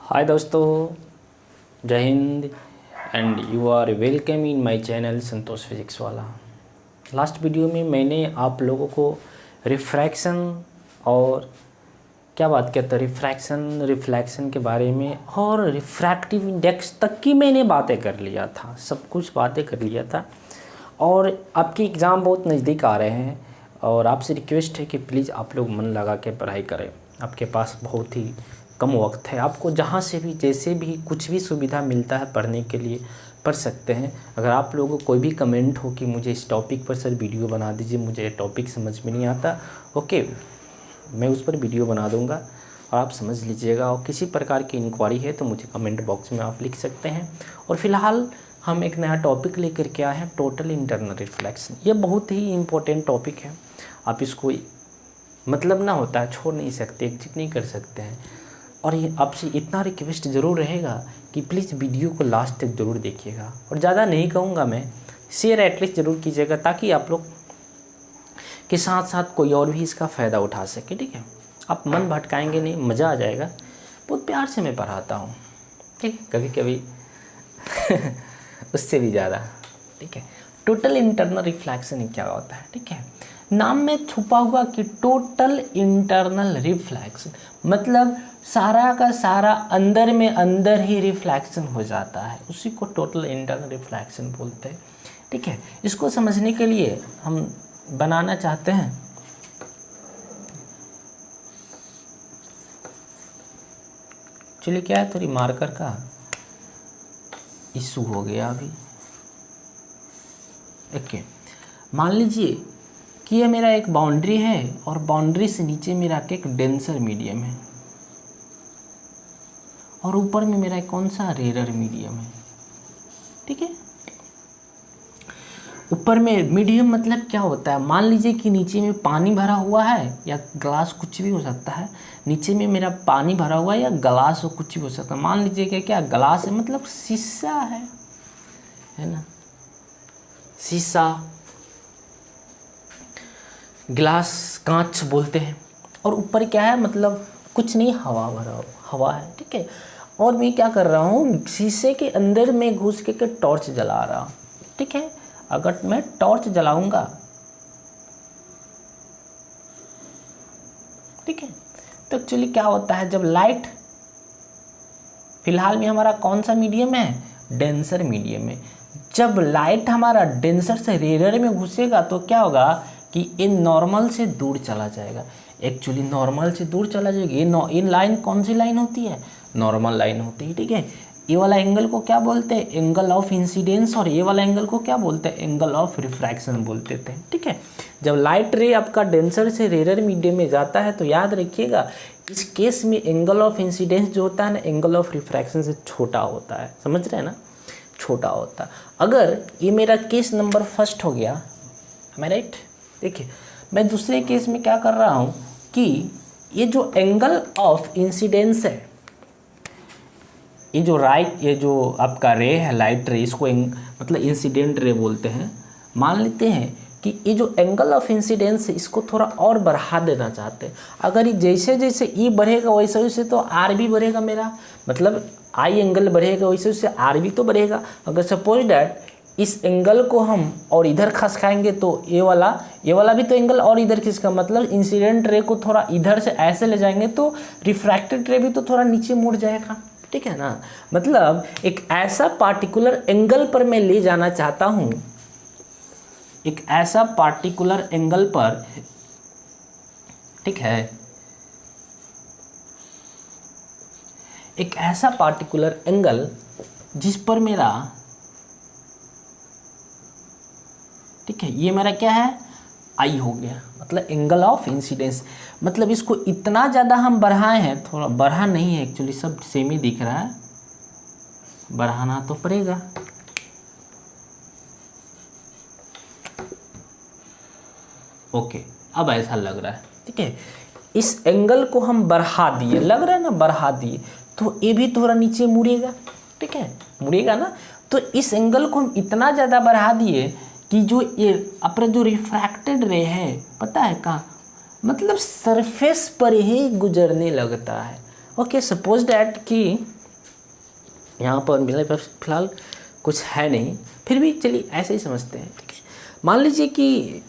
हाय दोस्तों, Jai Hind and you are welcome in my channel Santosh physics वाला। Last video में मैंने आप लोगों को रिफ्रैक्शन और क्या बात किया था, रिफ्रैक्शन रिफ्लेक्शन के बारे में और रिफ्रैक्टिव इंडेक्स तक की मैंने बातें कर लिया था, सब कुछ बातें कर लिया था। और आपके एग्ज़ाम बहुत नज़दीक आ रहे हैं और आपसे रिक्वेस्ट है कि प्लीज़ आप लोग मन लगा के पढ़ाई करें। आपके पास बहुत ही कम वक्त है, आपको जहाँ से भी जैसे भी कुछ भी सुविधा मिलता है पढ़ने के लिए पढ़ सकते हैं। अगर आप लोगों को कोई भी कमेंट हो कि मुझे इस टॉपिक पर सर वीडियो बना दीजिए, मुझे ये टॉपिक समझ में नहीं आता, ओके, मैं उस पर वीडियो बना दूंगा और आप समझ लीजिएगा। और किसी प्रकार की इंक्वायरी है तो मुझे कमेंट बॉक्स में आप लिख सकते हैं। और फिलहाल हम एक नया टॉपिक लेकर के आए हैं, टोटल इंटरनल रिफ्लेक्शन। ये बहुत ही इम्पोर्टेंट टॉपिक है, आप इसको मतलब ना होता है छोड़ नहीं सकते, एग्जिट नहीं कर सकते हैं। और ये आपसे इतना रिक्वेस्ट ज़रूर रहेगा कि प्लीज़ वीडियो को लास्ट तक ज़रूर देखिएगा। और ज़्यादा नहीं कहूँगा मैं, शेयर एटलीस्ट ज़रूर कीजिएगा ताकि आप लोग के साथ साथ कोई और भी इसका फ़ायदा उठा सके। ठीक है, आप मन भटकाएंगे नहीं, मज़ा आ जाएगा। बहुत प्यार से मैं पढ़ाता हूँ, ठीक है, कभी कभी उससे भी ज़्यादा। ठीक है, टोटल इंटरनल रिफ्लेक्शन क्या होता है? ठीक है, नाम में छुपा हुआ कि टोटल इंटरनल रिफ्लेक्शन मतलब सारा का सारा अंदर में अंदर ही रिफ्लेक्शन हो जाता है, उसी को टोटल इंटरनल रिफ्लेक्शन बोलते हैं। ठीक है, इसको समझने के लिए हम बनाना चाहते हैं चलिए, क्या है, थोड़ी मार्कर का इशू हो गया अभी। ओके, मान लीजिए कि ये मेरा एक बाउंड्री है और बाउंड्री से नीचे मेरा एक डेंसर मीडियम है और ऊपर में मेरा कौन सा रेयर मीडियम है। ठीक है, ऊपर में मीडियम मतलब क्या होता है, मान लीजिए कि नीचे में पानी भरा हुआ है या ग्लास, कुछ भी हो सकता है। नीचे में मेरा पानी भरा हुआ है या ग्लास हो, कुछ भी हो सकता है। मान लीजिए कि क्या ग्लास है, मतलब शीशा है ना, शीशा, ग्लास, कांच बोलते हैं। और ऊपर क्या है, मतलब कुछ नहीं, हवा भरा हवा है। ठीक है, और मैं क्या कर रहा हूँ, शीशे के अंदर में घुस के टॉर्च जला रहा हूँ। ठीक है, अगर मैं टॉर्च जलाऊंगा, ठीक है, तो एक्चुअली क्या होता है, जब लाइट, फिलहाल में हमारा कौन सा मीडियम है, डेंसर मीडियम है। जब लाइट हमारा डेंसर से रेयर में घुसेगा तो क्या होगा कि इन नॉर्मल से दूर चला जाएगा। एक्चुअली नॉर्मल से दूर चला जाएगा। इन लाइन कौन सी लाइन होती है, नॉर्मल लाइन होती है। ठीक है, ये वाला एंगल को क्या बोलते हैं, एंगल ऑफ इंसिडेंस, और ये वाला एंगल को क्या बोलते हैं, एंगल ऑफ रिफ्रैक्शन बोलते थे। ठीक है, जब लाइट रे आपका डेंसर से रेयर मीडियम में जाता है तो याद रखिएगा इस केस में एंगल ऑफ इंसिडेंस जो होता है ना, एंगल ऑफ रिफ्रैक्शन से छोटा होता है। समझ रहे हैं ना, छोटा होता है। अगर ये मेरा केस नंबर फर्स्ट हो गया, मैं राइट, देखिए मैं दूसरे केस में क्या कर रहा हूँ कि ये जो एंगल ऑफ इंसिडेंस है, ये जो आपका रे है, लाइट रे, इसको मतलब इंसिडेंट रे बोलते हैं। मान लेते हैं कि ये जो एंगल ऑफ इंसिडेंस है इसको थोड़ा और बढ़ा देना चाहते हैं। अगर ये जैसे जैसे ई बढ़ेगा वैसे वैसे तो आर भी बढ़ेगा मेरा, मतलब आई एंगल बढ़ेगा वैसे वैसे आर भी तो बढ़ेगा। अगर सपोज डैट इस एंगल को हम और इधर खसकाएंगे तो ये वाला भी तो एंगल और इधर खिसका, मतलब इंसिडेंट रे को थोड़ा इधर से ऐसे ले जाएंगे तो रिफ्रैक्टेड रे भी तो थोड़ा नीचे मुड़ जाएगा। ठीक है ना, मतलब एक ऐसा पार्टिकुलर एंगल पर मैं ले जाना चाहता हूं, एक ऐसा पार्टिकुलर एंगल पर, ठीक है, एक ऐसा पार्टिकुलर एंगल जिस पर मेरा, ठीक है, ये मेरा क्या है, आई हो गया, मतलब एंगल ऑफ इंसिडेंस। मतलब इसको इतना ज़्यादा हम बढ़ाए हैं, थोड़ा बढ़ा नहीं है एक्चुअली, सब सेम ही दिख रहा है, बढ़ाना तो पड़ेगा। ओके, अब ऐसा लग रहा है। ठीक है, इस एंगल को हम बढ़ा दिए, लग रहा है ना, बढ़ा दिए तो ये भी थोड़ा नीचे मुड़ेगा। ठीक है, मुड़ेगा ना, तो इस एंगल को हम इतना ज़्यादा बढ़ा दिए कि जो ये अपना जो रिफ्रैक्टेड रे है, पता है कहाँ, मतलब सरफेस पर ही गुजरने लगता है। ओके, सपोज डैट कि यहाँ पर मेरे पास फिलहाल कुछ है नहीं, फिर भी चलिए ऐसे ही समझते हैं, ठीक है। मान लीजिए कि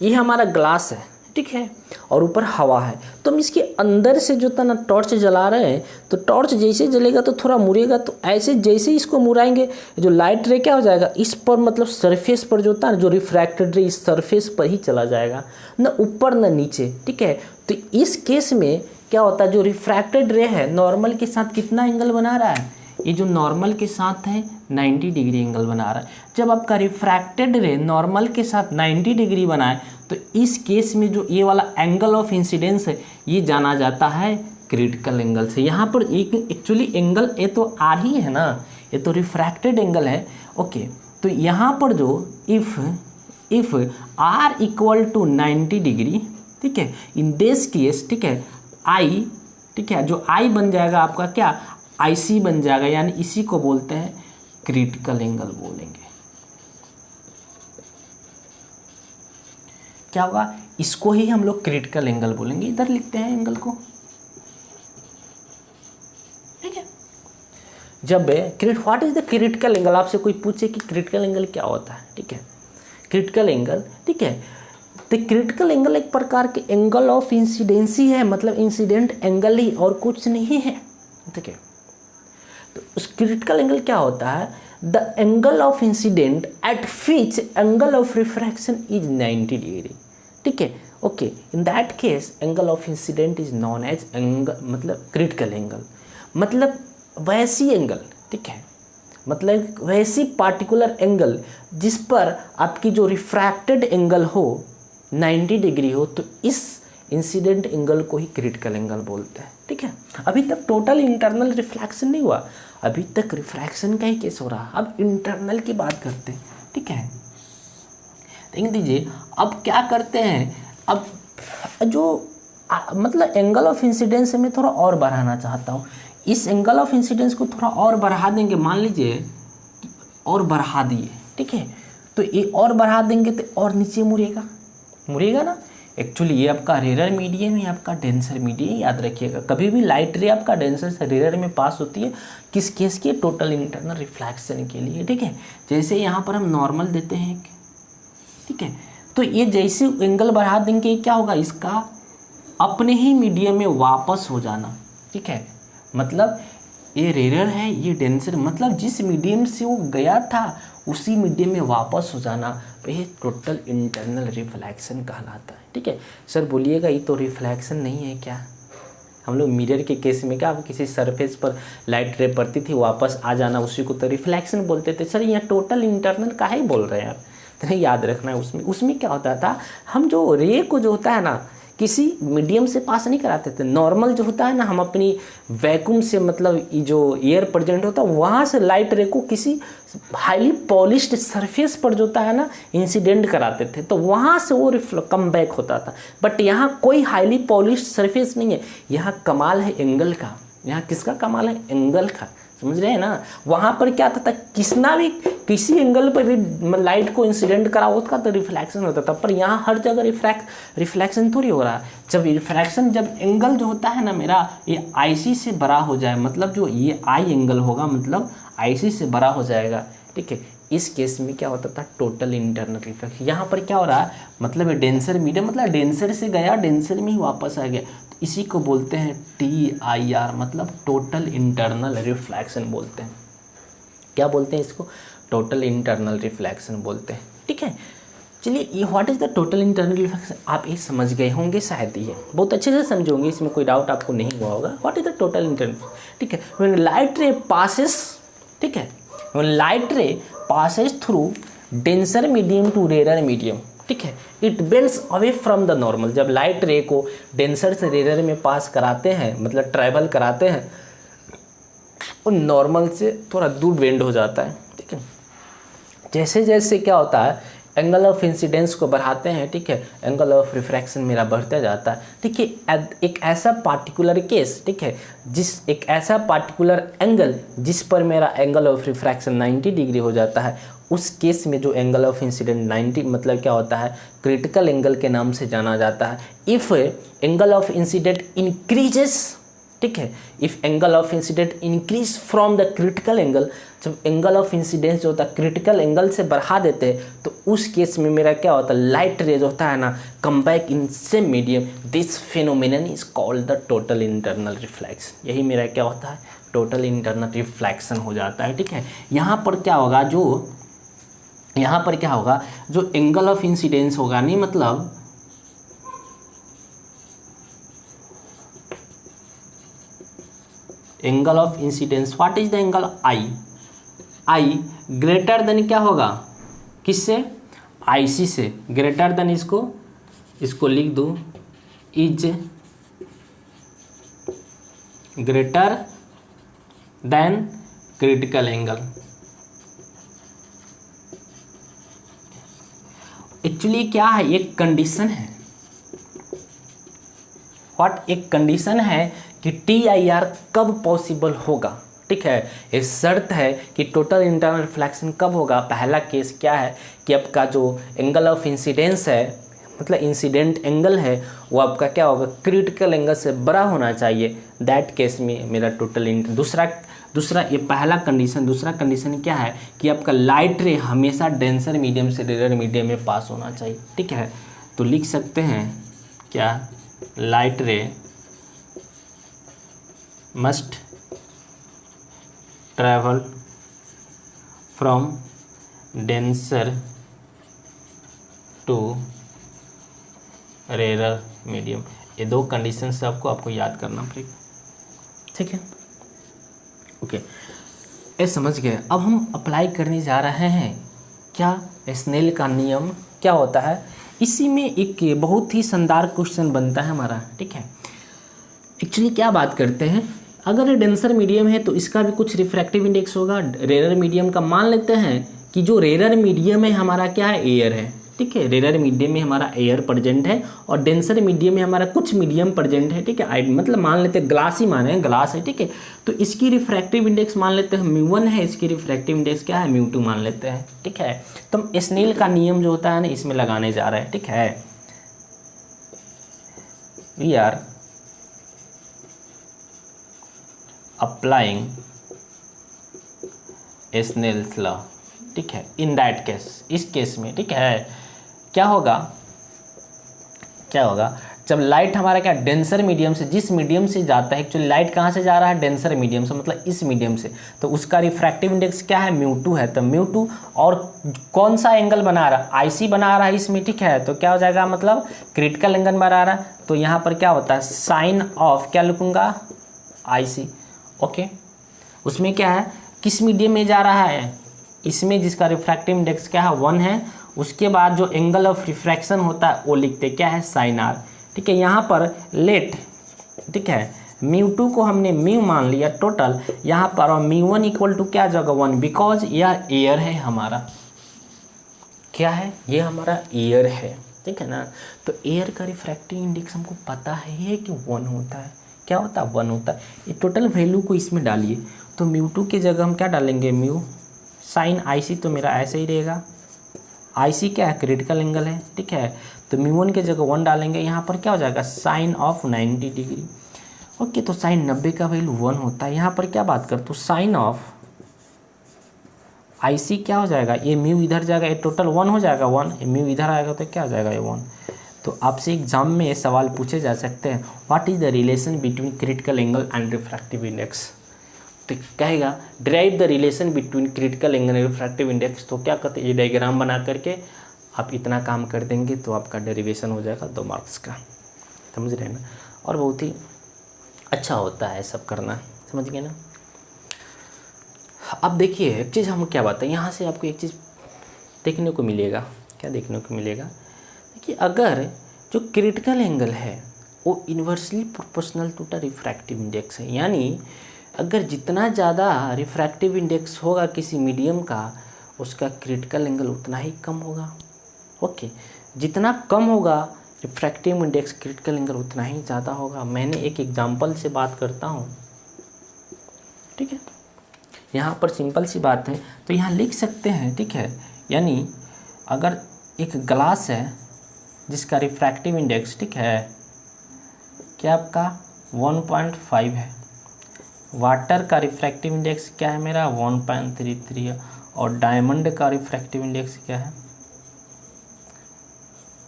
ये हमारा ग्लास है, ठीक है, और ऊपर हवा है, तो हम इसके अंदर से जो था ना टॉर्च जला रहे हैं, तो टॉर्च जैसे जलेगा तो थोड़ा मुड़ेगा, तो ऐसे जैसे इसको मुड़ाएंगे जो लाइट रे क्या हो जाएगा, इस पर मतलब सरफेस पर जो था ना जो रिफ्रैक्टेड रे इस सरफेस पर ही चला जाएगा, ना ऊपर ना नीचे, ठीक है। तो इस केस में क्या होता है, जो रिफ्रैक्टेड रे है नॉर्मल के साथ कितना एंगल बना रहा है, ये जो नॉर्मल के साथ है 90 डिग्री एंगल बना रहा है। जब आपका रिफ्रैक्टेड रे नॉर्मल के साथ 90 डिग्री बनाए तो इस केस में जो ये वाला एंगल ऑफ इंसिडेंस है ये जाना जाता है क्रिटिकल एंगल से। यहाँ पर एक एक्चुअली एंगल ये तो आर ही है ना, ये तो रिफ्रैक्टेड एंगल है, ओके। तो यहाँ पर जो if R equal to 90 degree, ठीक है, इन दिस केस, ठीक है, आई, ठीक है, जो आई बन जाएगा आपका क्या, IC बन जाएगा, यानी इसी को बोलते हैं क्रिटिकल एंगल बोलेंगे। क्या होगा, इसको ही हम लोग क्रिटिकल एंगल बोलेंगे। इधर लिखते हैं एंगल को, ठीक है। जब what is the critical angle, आपसे कोई पूछे कि क्रिटिकल एंगल क्या होता है, ठीक है, क्रिटिकल एंगल, ठीक है, तो क्रिटिकल एंगल एक प्रकार के एंगल ऑफ इंसिडेंसी है, मतलब इंसिडेंट एंगल ही और कुछ नहीं है, ठीक है। तो उस क्रिटिकल एंगल क्या होता है, the angle of incident at which angle of refraction is 90 degree, ठीक है, okay. In that case angle of incident is known as angle, मतलब क्रिटिकल एंगल, मतलब वैसी एंगल, ठीक है, मतलब वैसी पार्टिकुलर एंगल जिस पर आपकी जो रिफ्रैक्टेड एंगल हो 90 डिग्री हो, तो इस इंसिडेंट एंगल को ही क्रिटिकल एंगल बोलते हैं, ठीक है। अभी तक टोटल इंटरनल रिफ्लेक्शन नहीं हुआ, अभी तक रिफ्रैक्शन का ही केस हो रहा है, अब इंटरनल की बात करते हैं, ठीक है। देख दीजिए अब क्या करते हैं, अब जो मतलब एंगल ऑफ इंसिडेंस में थोड़ा और बढ़ाना चाहता हूँ, इस एंगल ऑफ इंसिडेंस को थोड़ा और बढ़ा देंगे, मान लीजिए और बढ़ा दिए, ठीक है, तो ये और बढ़ा देंगे तो और नीचे मुड़ेगा ना। एक्चुअली ये आपका रेयर मीडियम है, आपका डेंसर मीडियम, याद रखिएगा। कभी भी लाइट रे आपका डेंसर से रेयर में पास होती है, किस केस के, टोटल इंटरनल रिफ्लेक्शन के लिए, ठीक है। जैसे यहाँ पर हम नॉर्मल देते हैं, ठीक है, तो ये जैसे एंगल बढ़ा देंगे क्या होगा, इसका अपने ही मीडियम में वापस हो जाना, ठीक है, मतलब ये रेयर है, ये डेंसर, मतलब जिस मीडियम से वो गया था उसी मीडियम में वापस हो जाना, तो ये टोटल इंटरनल रिफ्लेक्शन कहलाता है, ठीक है। सर बोलिएगा ये तो रिफ्लेक्शन नहीं है क्या, हम लोग मिरर के केस में क्या किसी सरफेस पर लाइट रे पड़ती थी वापस आ जाना, उसी को तो रिफ्लेक्शन बोलते थे। सर यहाँ टोटल इंटरनल का ही बोल रहे हैं आप, तो याद रखना है। उसमें क्या होता था, हम जो रे को जो होता है ना किसी मीडियम से पास नहीं कराते थे, नॉर्मल जो होता है ना हम अपनी वैक्यूम से, मतलब जो एयर प्रेजेंट होता है वहाँ से लाइट रे को किसी हाईली पॉलिश्ड सरफेस पर जो होता है ना इंसिडेंट कराते थे, तो वहाँ से वो कम बैक होता था। बट यहाँ कोई हाईली पॉलिश्ड सरफेस नहीं है, यहाँ कमाल है एंगल का। यहाँ किसका कमाल है, एंगल का, समझ रहे हैं ना। वहाँ पर क्या था किसना भी किसी एंगल पर लाइट को इंसिडेंट करा उसका तो रिफ्लेक्शन होता था, पर यहाँ हर जगह रिफ्लेक्शन थोड़ी हो रहा है। जब रिफ्लेक्शन, जब एंगल जो होता है ना मेरा ये IC से बड़ा हो जाए, मतलब जो ये आई एंगल होगा मतलब IC से बड़ा हो जाएगा, ठीक है, इस केस में क्या होता था टोटल इंटरनल रिफ्लेक्शन। यहाँ पर क्या हो रहा है, मतलब डेंसर मीडियम, मतलब डेंसर से गया डेंसर में ही वापस आ गया, तो इसी को बोलते हैं TIR, मतलब टोटल इंटरनल रिफ्लेक्शन बोलते हैं। क्या बोलते हैं इसको, टोटल इंटरनल रिफ्लेक्शन बोलते हैं, ठीक है। चलिए ये what is the total internal reflection आप ये समझ गए होंगे, शायद ये बहुत अच्छे से समझे होंगे, इसमें कोई डाउट आपको नहीं हुआ होगा। What is the total internal, ठीक है, व्हेन लाइट रे पासेस, ठीक है, when light ray passes through denser medium to rare medium, ठीक है, it bends away from the normal. जब लाइट रे को डेंसर से रेयर में पास कराते हैं, मतलब ट्रैवल कराते हैं, वो नॉर्मल से थोड़ा दूर बेंड हो जाता है, ठीक है। जैसे जैसे क्या होता है एंगल ऑफ इंसिडेंस को बढ़ाते हैं, ठीक है, एंगल ऑफ रिफ्रैक्शन मेरा बढ़ता जाता है, ठीक है। एक ऐसा पार्टिकुलर केस, ठीक है, एक ऐसा पार्टिकुलर एंगल जिस पर मेरा एंगल ऑफ रिफ्रैक्शन 90 डिग्री हो जाता है, उस केस में जो एंगल ऑफ इंसिडेंट 90 मतलब क्या होता है क्रिटिकल एंगल के नाम से जाना जाता है। If angle of incident increases ठीक है। If angle of incident increase from the critical angle, जब एंगल ऑफ इंसिडेंस जो होता है क्रिटिकल एंगल से बढ़ा देते हैं तो उस केस में मेरा क्या होता है, लाइट रे जो होता है ना come back in same medium, this phenomenon is called the total internal reflection. यही मेरा क्या होता है, टोटल इंटरनल रिफ्लेक्शन हो जाता है, ठीक है। यहाँ पर क्या होगा, जो एंगल ऑफ इंसिडेंस होगा, नहीं मतलब angle of incidence, what is the angle, I greater than क्या होगा, किससे, आईसी से, ग्रेटर देन इसको लिख दूं, is greater than critical angle. Actually क्या है, एक कंडीशन है, एक कंडीशन है कि TIR कब पॉसिबल होगा, ठीक है। ये शर्त है कि टोटल इंटरनल रिफ्लेक्शन कब होगा। पहला केस क्या है कि आपका जो एंगल ऑफ इंसिडेंस है, मतलब इंसिडेंट एंगल है, वो आपका क्या होगा, क्रिटिकल एंगल से बड़ा होना चाहिए। दैट केस में मेरा टोटल दूसरा ये पहला कंडीशन। दूसरा कंडीशन क्या है कि आपका लाइट रे हमेशा डेंसर मीडियम से रेयर मीडियम में पास होना चाहिए, ठीक है। तो लिख सकते हैं क्या, light ray must travel from denser to rare medium. ये दो कंडीशन से आपको याद करना पड़ेगा, ठीक है। ओके, ये समझ गए। अब हम अप्लाई करने जा रहे हैं क्या, स्नेल का नियम क्या होता है। इसी में एक बहुत ही शानदार क्वेश्चन बनता है हमारा, ठीक है। एक्चुअली क्या बात करते हैं, अगर डेंसर मीडियम है तो इसका भी कुछ रिफ्रैक्टिव इंडेक्स होगा। रेयर मीडियम का मान लेते हैं कि जो रेयर मीडियम है हमारा क्या है, एयर है, ठीक है। रेयर मीडियम में हमारा एयर प्रेजेंट है और डेंसर मीडियम में हमारा कुछ मीडियम प्रेजेंट है, ठीक है। मतलब मान लेते हैं ग्लास ही माने, ग्लास है, ठीक है। तो इसकी रिफ्रैक्टिव इंडेक्स मान लेते हैं μ1 है, इसकी रिफ्रैक्टिव इंडेक्स क्या है, μ2 मान लेते हैं, ठीक है। तो हम स्नेल का नियम जो होता है ना इसमें लगाने जा रहे हैं, ठीक है। We are applying Snell's law, ठीक है। इन दैट केस, इस केस में, ठीक है, क्या होगा जब लाइट हमारा क्या डेंसर मीडियम से, जिस मीडियम से जाता है, एक्चुअली लाइट कहाँ से जा रहा है, डेंसर मीडियम से, मतलब इस मीडियम से, तो उसका रिफ्रैक्टिव इंडेक्स क्या है, μ2 है। तो μ2 और कौन सा एंगल बना रहा है, आईसी बना रहा है इसमें, ठीक है। तो क्या हो जाएगा, मतलब क्रिटिकल एंगल बना रहा है। तो यहाँ पर क्या होता है, साइन ऑफ क्या लिखूंगा, आईसी, ओके। उसमें क्या है, किस मीडियम में जा रहा है, इसमें, जिसका रिफ्रैक्टिव इंडेक्स क्या है, 1 है। उसके बाद जो एंगल ऑफ रिफ्रैक्शन होता है वो लिखते क्या है, साइन आर, ठीक है। यहाँ पर लेट, ठीक है, μ2 को हमने म्यू मान लिया टोटल यहाँ पर, और μ1 इक्वल टू क्या जगह 1, बिकॉज यह एयर है हमारा, क्या है, ये हमारा एयर है, ठीक है ना। तो एयर का रिफ्रैक्टिव इंडेक्स हमको पता है कि 1 होता है, क्या होता है, 1 होता है। ये टोटल वैल्यू को इसमें डालिए, तो μ2 की जगह हम क्या डालेंगे, म्यू साइन आईसी, तो मेरा ऐसे ही रहेगा। आईसी क्या है, क्रिटिकल एंगल है, ठीक है। तो μ1 की जगह 1 डालेंगे, यहाँ पर क्या हो जाएगा, साइन ऑफ 90 डिग्री, ओके। तो साइन 90 का वैल्यू 1 होता है। यहाँ पर क्या बात कर, तो साइन ऑफ आईसी क्या हो जाएगा, ये म्यू इधर जाएगा, ये टोटल 1 हो जाएगा, 1, म्यू इधर आएगा तो क्या हो जाएगा, ये 1। तो आपसे एग्जाम में ये सवाल पूछे जा सकते हैं, what is the relation between critical angle and refractive index. तो कहेगा drive the relation between critical angle and refractive index. तो क्या कहते हैं, ये डायग्राम बना करके आप इतना काम कर देंगे तो आपका डेरिवेशन हो जाएगा 2 मार्क्स का, समझ रहे हैं ना। और बहुत ही अच्छा होता है सब करना, समझ गए ना। अब देखिए एक चीज़ हम क्या बात है, यहाँ से आपको एक चीज़ देखने को मिलेगा, क्या देखने को मिलेगा, देखिए अगर जो क्रिटिकल एंगल है वो inversely proportional to the refractive index है, यानी अगर जितना ज़्यादा रिफ्रैक्टिव इंडेक्स होगा किसी मीडियम का, उसका क्रिटिकल एंगल उतना ही कम होगा, ओके। जितना कम होगा रिफ्रैक्टिव इंडेक्स, क्रिटिकल एंगल उतना ही ज़्यादा होगा। मैंने एक एग्जांपल से बात करता हूँ, ठीक है। यहाँ पर सिंपल सी बात है, तो यहाँ लिख सकते हैं, ठीक है। यानी अगर एक ग्लास है जिसका रिफ्रैक्टिव इंडेक्स, ठीक है, क्या आपका 1.5 है। वाटर का रिफ्रैक्टिव इंडेक्स क्या है मेरा 1.33 है, और डायमंड का रिफ्रैक्टिव इंडेक्स क्या है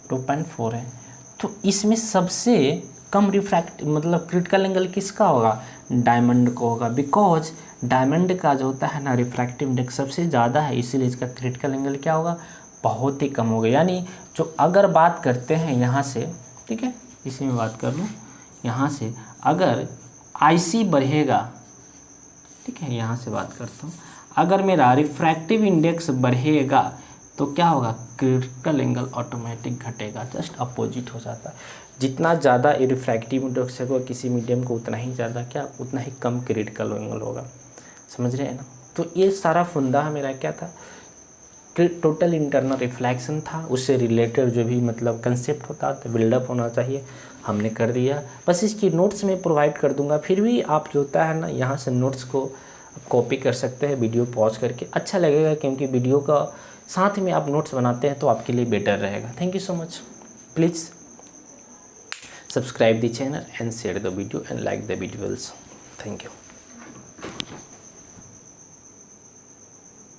2.4 है। तो इसमें सबसे कम रिफ्रैक्ट मतलब क्रिटिकल एंगल किसका होगा, डायमंड को होगा, बिकॉज डायमंड का जो होता है ना रिफ्रैक्टिव इंडेक्स सबसे ज़्यादा है, इसीलिए इसका क्रिटिकल एंगल क्या होगा, बहुत ही कम होगा। यानी जो अगर बात करते हैं यहाँ से, ठीक है इसी में बात कर लूँ, यहाँ से अगर IC बढ़ेगा, ठीक है यहाँ से बात करता हूँ, अगर मेरा रिफ्रैक्टिव इंडेक्स बढ़ेगा तो क्या होगा, क्रिटिकल एंगल ऑटोमेटिक घटेगा, जस्ट अपोजिट हो जाता है। जितना ज़्यादा रिफ्रैक्टिव इंडेक्स होगा किसी मीडियम को उतना ही ज़्यादा क्या, उतना ही कम क्रिटिकल एंगल होगा, समझ रहे हैं ना। तो ये सारा फंडा मेरा क्या था, टोटल इंटरनल रिफ्लेक्शन था, उससे रिलेटेड जो भी मतलब कंसेप्ट होता है बिल्डअप होना चाहिए, हमने कर दिया। बस इसकी नोट्स में प्रोवाइड कर दूंगा, फिर भी आप जो होता है ना यहाँ से नोट्स को कॉपी कर सकते हैं वीडियो पॉज करके, अच्छा लगेगा क्योंकि वीडियो का साथ में आप नोट्स बनाते हैं तो आपके लिए बेटर रहेगा। Thank you so much. Please subscribe the channel and share the video and like the videos. Thank you.